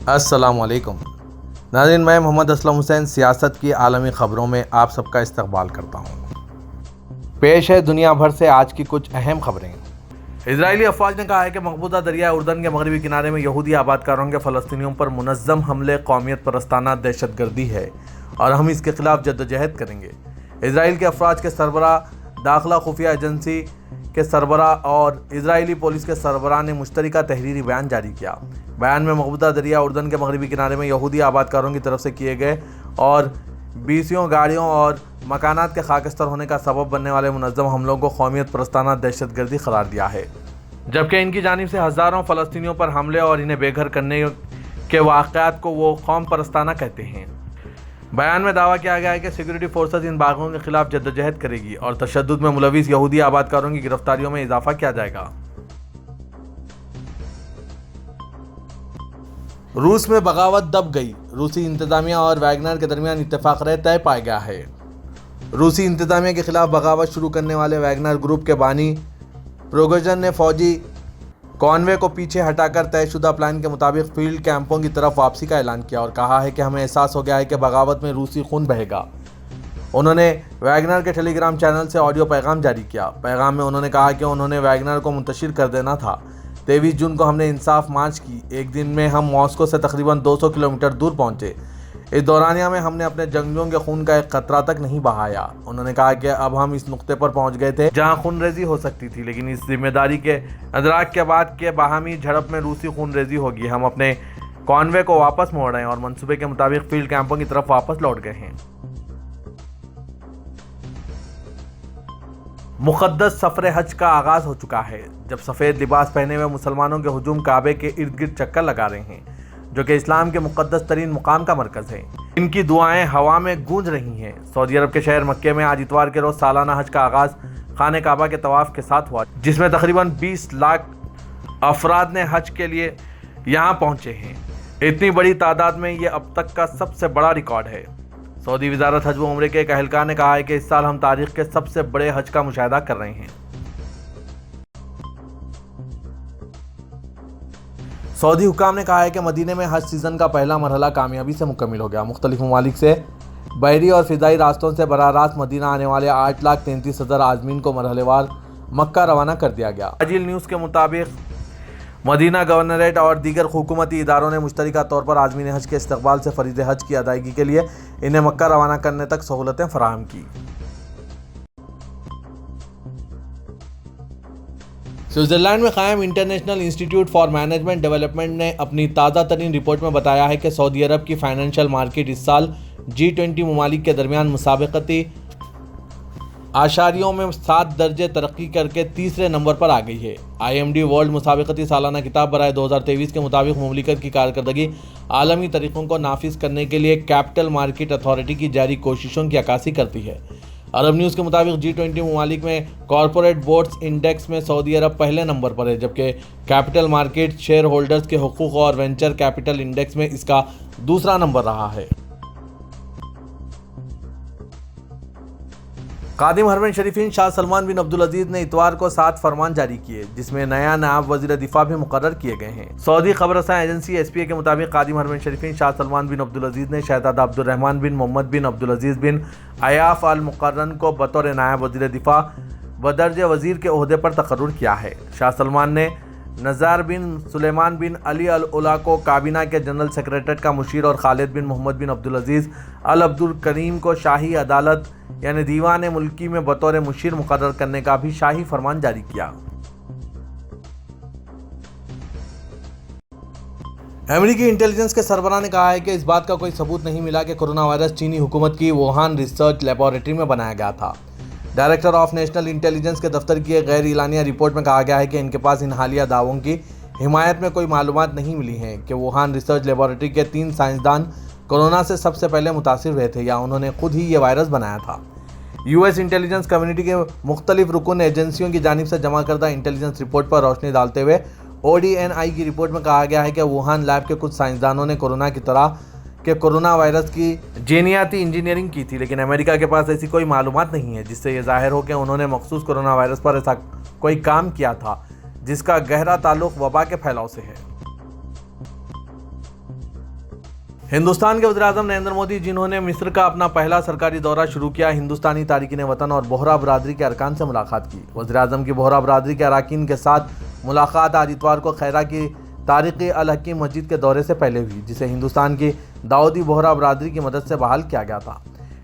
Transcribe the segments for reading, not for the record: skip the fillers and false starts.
السلام علیکم ناظرین، میں محمد اسلم حسین سیاست کی عالمی خبروں میں آپ سب کا استقبال کرتا ہوں۔ پیش ہے دنیا بھر سے آج کی کچھ اہم خبریں۔ اسرائیلی افواج نے کہا ہے کہ مقبوضہ دریائے اردن کے مغربی کنارے میں یہودی آباد کاروں کے فلسطینیوں پر منظم حملے قومیت پرستانہ دہشت گردی ہے اور ہم اس کے خلاف جدوجہد کریں گے۔ اسرائیل کے افواج کے سربراہ، داخلہ خفیہ ایجنسی کے سربراہ اور اسرائیلی پولیس کے سربراہ نے مشترکہ تحریری بیان جاری کیا۔ بیان میں مقبوضہ دریائے اردن کے مغربی کنارے میں یہودی آباد کاروں کی طرف سے کیے گئے اور بیسیوں گاڑیوں اور مکانات کے خاکستر ہونے کا سبب بننے والے منظم حملوں کو قومیت پرستانہ دہشت گردی قرار دیا ہے، جبکہ ان کی جانب سے ہزاروں فلسطینیوں پر حملے اور انہیں بے گھر کرنے کے واقعات کو وہ قوم پرستانہ کہتے ہیں۔ بیان میں دعویٰ کیا گیا ہے کہ سیکورٹی فورسز ان باغیوں کے خلاف جدوجہد کرے گی اور تشدد میں ملوث یہودی آباد کاروں کی گرفتاریوں میں اضافہ کیا جائے گا۔ روس میں بغاوت دب گئی، روسی انتظامیہ اور ویگنر کے درمیان اتفاق رائے طے پایا گیا ہے۔ روسی انتظامیہ کے خلاف بغاوت شروع کرنے والے ویگنر گروپ کے بانی پروگوژن نے فوجی کانوے کو پیچھے ہٹا کر طے شدہ پلان کے مطابق فیلڈ کیمپوں کی طرف واپسی کا اعلان کیا اور کہا ہے کہ ہمیں احساس ہو گیا ہے کہ بغاوت میں روسی خون بہے گا۔ انہوں نے ویگنر کے ٹیلی گرام چینل سے آڈیو پیغام جاری کیا۔ پیغام میں انہوں نے کہا کہ انہوں نے ویگنر کو منتشر کر دینا تھا۔ 23 جون کو ہم نے انصاف مارچ کی۔ ایک دن میں ہم ماسکو سے تقریباً 200 کلومیٹر دور پہنچے۔ اس دورانیہ میں ہم نے اپنے جنگجوؤں کے خون کا ایک قطرہ تک نہیں بہایا۔ انہوں نے کہا کہ اب ہم اس نقطے پر پہنچ گئے تھے جہاں خون ریزی ہو سکتی تھی، لیکن اس ذمہ داری کے ادراک کے بعد کہ باہمی جھڑپ میں روسی خون ریزی ہوگی، ہم اپنے کانوے کو واپس موڑ رہے ہیں اور منصوبے کے مطابق فیلڈ کیمپوں کی طرف واپس لوٹ گئے ہیں۔ مقدس سفر حج کا آغاز ہو چکا ہے، جب سفید لباس پہنے ہوئے مسلمانوں کے ہجوم کعبے کے ارد گرد چکر لگا رہے ہیں، جو کہ اسلام کے مقدس ترین مقام کا مرکز ہے۔ ان کی دعائیں ہوا میں گونج رہی ہیں۔ سعودی عرب کے شہر مکہ میں آج اتوار کے روز سالانہ حج کا آغاز خانہ کعبہ کے طواف کے ساتھ ہوا، جس میں تقریباً 20 لاکھ افراد نے حج کے لیے یہاں پہنچے ہیں۔ اتنی بڑی تعداد میں یہ اب تک کا سب سے بڑا ریکارڈ ہے۔ سعودی وزارت حج و عمرے کے ایک اہلکار نے کہا ہے کہ اس سال ہم تاریخ کے سب سے بڑے حج کا مشاہدہ کر رہے ہیں۔ سعودی حکام نے کہا ہے کہ مدینے میں حج سیزن کا پہلا مرحلہ کامیابی سے مکمل ہو گیا۔ مختلف ممالک سے بحری اور فضائی راستوں سے براہ راست مدینہ آنے والے 8,33,000 عازمین کو مرحلے وار مکہ روانہ کر دیا گیا۔ عاجل نیوز کے مطابق مدینہ گورنریٹ اور دیگر حکومتی اداروں نے مشترکہ طور پر عازمین حج کے استقبال سے فریضہ حج کی ادائیگی کے لیے انہیں مکہ روانہ کرنے تک سہولتیں فراہم کی۔ سوئٹزرلینڈ میں قائم انٹرنیشنل انسٹی ٹیوٹ فار مینجمنٹ ڈیولپمنٹ نے اپنی تازہ ترین رپورٹ میں بتایا ہے کہ سعودی عرب کی فائنینشیل مارکیٹ اس سال G20 ممالک کے درمیان مسابقتی اعشاریوں میں 7 درجے ترقی کر کے تیسرے نمبر پر آ گئی ہے۔ IMD ورلڈ مسابقتی سالانہ کتاب برائے 2023 کے مطابق مملکت کی کارکردگی عالمی طریقوں کو نافذ کرنے کے لیے کیپٹل مارکیٹ اتھارٹی کی جاری کوششوں کی عکاسی کرتی ہے۔ عرب نیوز کے مطابق G20 ممالک میں کارپوریٹ بورڈز انڈیکس میں سعودی عرب پہلے نمبر پر ہے، جبکہ کیپٹل مارکیٹ شیئر ہولڈرز کے حقوق اور وینچر کیپٹل انڈیکس میں اس کا دوسرا نمبر رہا ہے۔ خادم حرمین شریفین شاہ سلمان بن عبدالعزیز نے اتوار کو 7 فرمان جاری کیے، جس میں نیا نائب وزیر دفاع بھی مقرر کیے گئے ہیں۔ سعودی خبر رساں ایجنسی SPA کے مطابق خادم حرمین شریفین شاہ سلمان بن عبدالعزیز نے شہزادہ عبد الرحمن بن محمد بن عبدالعزیز بن عیاف المقرن کو بطور نائب وزیر دفاع بدرجہ وزیر کے عہدے پر تقرر کیا ہے۔ شاہ سلمان نے نزار بن سلیمان بن علی العلا کو کابینہ کے جنرل سیکریٹریٹ کا مشیر اور خالد بن محمد بن عبدالعزیز العبد الکریم کو شاہی عدالت یعنی دیوان ملکی میں بطور مشیر مقرر کرنے کا بھی شاہی فرمان جاری کیا۔ امریکی انٹیلیجنس کے سربراہ نے کہا ہے کہ اس بات کا کوئی ثبوت نہیں ملا کہ کورونا وائرس چینی حکومت کی ووہان ریسرچ لیبارٹری میں بنایا گیا تھا۔ ڈائریکٹر آف نیشنل انٹیلیجنس کے دفتر کی ایک غیر اعلانیہ رپورٹ میں کہا گیا ہے کہ ان کے پاس ان حالیہ دعووں کی حمایت میں کوئی معلومات نہیں ملی ہیں کہ ووہان ریسرچ لیبارٹری کے 3 سائنسدان کورونا سے سب سے پہلے متاثر ہوئے تھے یا انہوں نے خود ہی یہ وائرس بنایا تھا۔ US انٹیلیجنس کمیونٹی کے مختلف رکن ایجنسیوں کی جانب سے جمع کردہ انٹیلیجنس رپورٹ پر روشنی ڈالتے ہوئے ODNI کی رپورٹ میں کہا گیا ہے کہ ووہان لیب کے کچھ سائنسدانوں نے کورونا کی طرح کہ کورونا وائرس کی جینیاتی انجینئرنگ کی تھی، لیکن امریکہ کے پاس ایسی کوئی معلومات نہیں ہے جس سے یہ ظاہر ہو کہ انہوں نے مخصوص کورونا وائرس پر ایسا کوئی کام کیا تھا جس کا گہرا تعلق وبا کے پھیلاؤ سے ہے۔ ہندوستان کے وزیراعظم نریندر مودی جنہوں نے مصر کا اپنا پہلا سرکاری دورہ شروع کیا، ہندوستانی تارکین وطن اور بوہرا برادری کے ارکان سے ملاقات کی۔ وزیراعظم کی بوہرا برادری کے اراکین کے ساتھ ملاقات آج اتوار کو خیرہ کی تاریخی الحکیم مسجد کے دورے سے پہلے ہوئی، جسے ہندوستان کی داؤدی بوہرا برادری کی مدد سے بحال کیا گیا تھا۔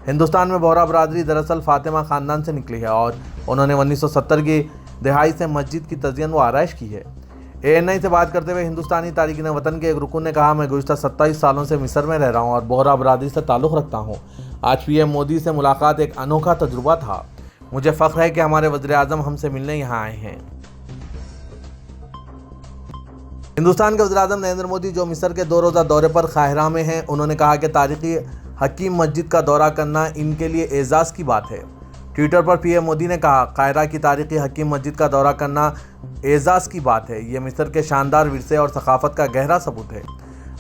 ہندوستان میں بوہرا برادری دراصل فاطمہ خاندان سے نکلی ہے اور انہوں نے 1970 کی دہائی سے مسجد کی تزئین و آرائش کی ہے۔ ANI سے بات کرتے ہوئے ہندوستانی تارکین وطن کے ایک رکن نے کہا، میں گزشتہ 27 سالوں سے مصر میں رہ رہا ہوں اور بوہرا برادری سے تعلق رکھتا ہوں۔ آج PM مودی سے ملاقات ایک انوکھا تجربہ تھا۔ مجھے فخر ہے کہ ہمارے وزیراعظم ہم سے ملنے یہاں آئے ہیں۔ ہندوستان کے وزیراعظم نریندر مودی جو مصر کے 2 روزہ دورے پر قاہرہ میں ہیں، انہوں نے کہا کہ تاریخی حکیم مسجد کا دورہ کرنا ان کے لیے اعزاز کی بات ہے۔ ٹویٹر پر PM مودی نے کہا، قاہرہ کی تاریخی حکیم مسجد کا دورہ کرنا اعزاز کی بات ہے۔ یہ مصر کے شاندار ورثے اور ثقافت کا گہرا ثبوت ہے۔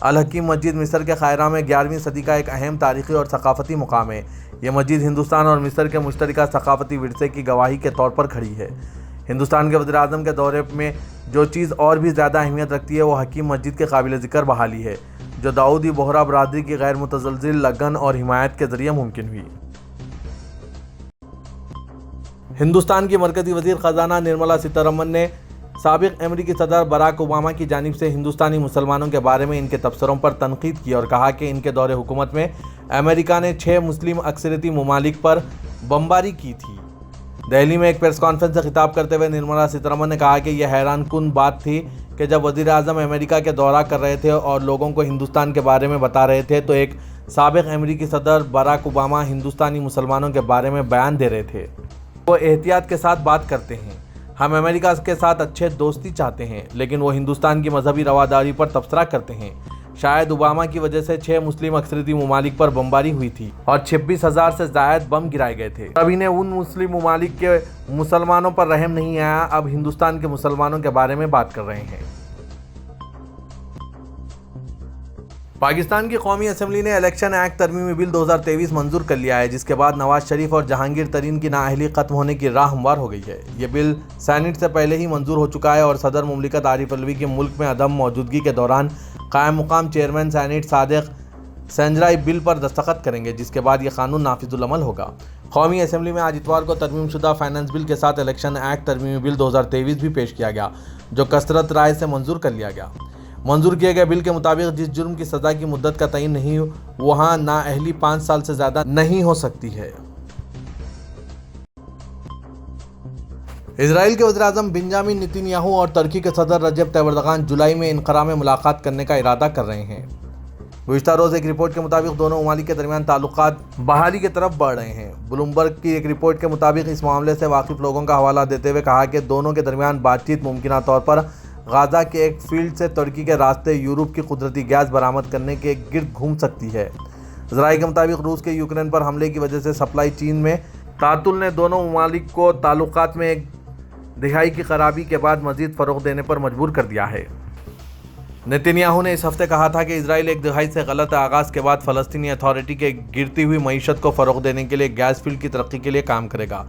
الحکیم مسجد مصر کے قاہرہ میں 11ویں صدی کا ایک اہم تاریخی اور ثقافتی مقام ہے۔ یہ مسجد ہندوستان اور مصر کے مشترکہ ثقافتی ورثے کی گواہی کے طور پر کھڑی ہے۔ ہندوستان کے وزیراعظم کے دورے میں جو چیز اور بھی زیادہ اہمیت رکھتی ہے وہ حکیم مسجد کے قابل ذکر بحالی ہے، جو داؤدی بوہرا برادری کی غیر متزلزل لگن اور حمایت کے ذریعے ممکن ہوئی۔ ہندوستان کی مرکزی وزیر خزانہ نرملا سیتارمن نے سابق امریکی صدر براک اوباما کی جانب سے ہندوستانی مسلمانوں کے بارے میں ان کے تبصروں پر تنقید کی اور کہا کہ ان کے دور حکومت میں امریکہ نے 6 مسلم اکثریتی ممالک پر بمباری کی تھی۔ دہلی میں ایک پریس کانفرنس سے خطاب کرتے ہوئے نرملا سیتارمن نے کہا کہ یہ حیران کن بات تھی کہ جب وزیر اعظم امریکہ کے دورہ کر رہے تھے اور لوگوں کو ہندوستان کے بارے میں بتا رہے تھے تو ایک سابق امریکی صدر براک اوباما ہندوستانی مسلمانوں کے بارے میں بیان دے رہے تھے۔ وہ احتیاط کے ساتھ بات کرتے ہیں۔ ہم امریکہ کے ساتھ اچھے دوستی چاہتے ہیں، لیکن وہ ہندوستان کی مذہبی رواداری پر تبصرہ کرتے ہیں۔ شاید اوباما کی وجہ سے 6 مسلم اکثریتی ممالک پر بمباری ہوئی تھی اور 26,000 سے زائد بم گرائے گئے تھے۔ اب انہیں ان مسلم ممالک کے مسلمانوں پر رحم نہیں آیا، اب ہندوستان کے مسلمانوں کے بارے میں بات کر رہے ہیں۔ پاکستان کی قومی اسمبلی نے الیکشن ایکٹ ترمیمی بل 2023 منظور کر لیا ہے، جس کے بعد نواز شریف اور جہانگیر ترین کی نااہلی ختم ہونے کی راہ ہموار ہو گئی ہے۔ یہ بل سینیٹ سے پہلے ہی منظور ہو چکا ہے اور صدر مملکت عارف علوی کی ملک میں عدم موجودگی کے دوران قائم مقام چیئرمین سینیٹ صادق سنجرائی بل پر دستخط کریں گے، جس کے بعد یہ قانون نافذ العمل ہوگا۔ قومی اسمبلی میں آج اتوار کو ترمیم شدہ فائنانس بل کے ساتھ الیکشن ایکٹ ترمیمی بل 2023 بھی پیش کیا گیا، جو کثرت رائے سے منظور کر لیا گیا۔ منظور کیے گئے بل کے مطابق جس جرم کی سزا کی مدت کا تعین نہیں وہاں نااہلی 5 سال سے زیادہ نہیں ہو سکتی ہے۔ اسرائیل کے وزیراعظم بنجامن نیتن یاہو اور ترکی کے صدر رجب طیب اردوغان جولائی میں انقرہ میں ملاقات کرنے کا ارادہ کر رہے ہیں۔ گزشتہ روز ایک رپورٹ کے مطابق دونوں ممالک کے درمیان تعلقات بحالی کی طرف بڑھ رہے ہیں۔ بلومبرگ کی ایک رپورٹ کے مطابق اس معاملے سے واقف لوگوں کا حوالہ دیتے ہوئے کہا کہ دونوں کے درمیان بات چیت ممکنہ طور پر غزہ کے ایک فیلڈ سے ترکی کے راستے یورپ کی قدرتی گیس برآمد کرنے کے گرد گھوم سکتی ہے۔ ذرائع کے مطابق روس کے یوکرین پر حملے کی وجہ سے سپلائی چین میں تعطل نے دونوں ممالک کو تعلقات میں ایک دہائی کی خرابی کے بعد مزید فروغ دینے پر مجبور کر دیا ہے۔ نیتن یاہو نے اس ہفتے کہا تھا کہ اسرائیل ایک دہائی سے غلط آغاز کے بعد فلسطینی اتھارٹی کے گرتی ہوئی معیشت کو فروغ دینے کے لیے گیس فیلڈ کی ترقی کے لیے کام کرے گا۔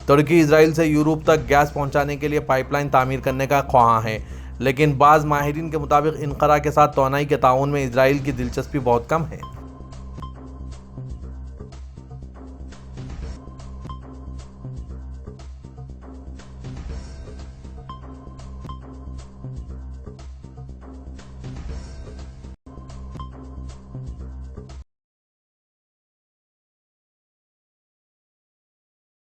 ترکی اسرائیل سے یورپ تک گیس پہنچانے کے لیے پائپ لائن تعمیر کرنے کا خواہاں ہے، لیکن بعض ماہرین کے مطابق انقرہ کے ساتھ توانائی کے تعاون میں اسرائیل کی دلچسپی بہت کم ہے۔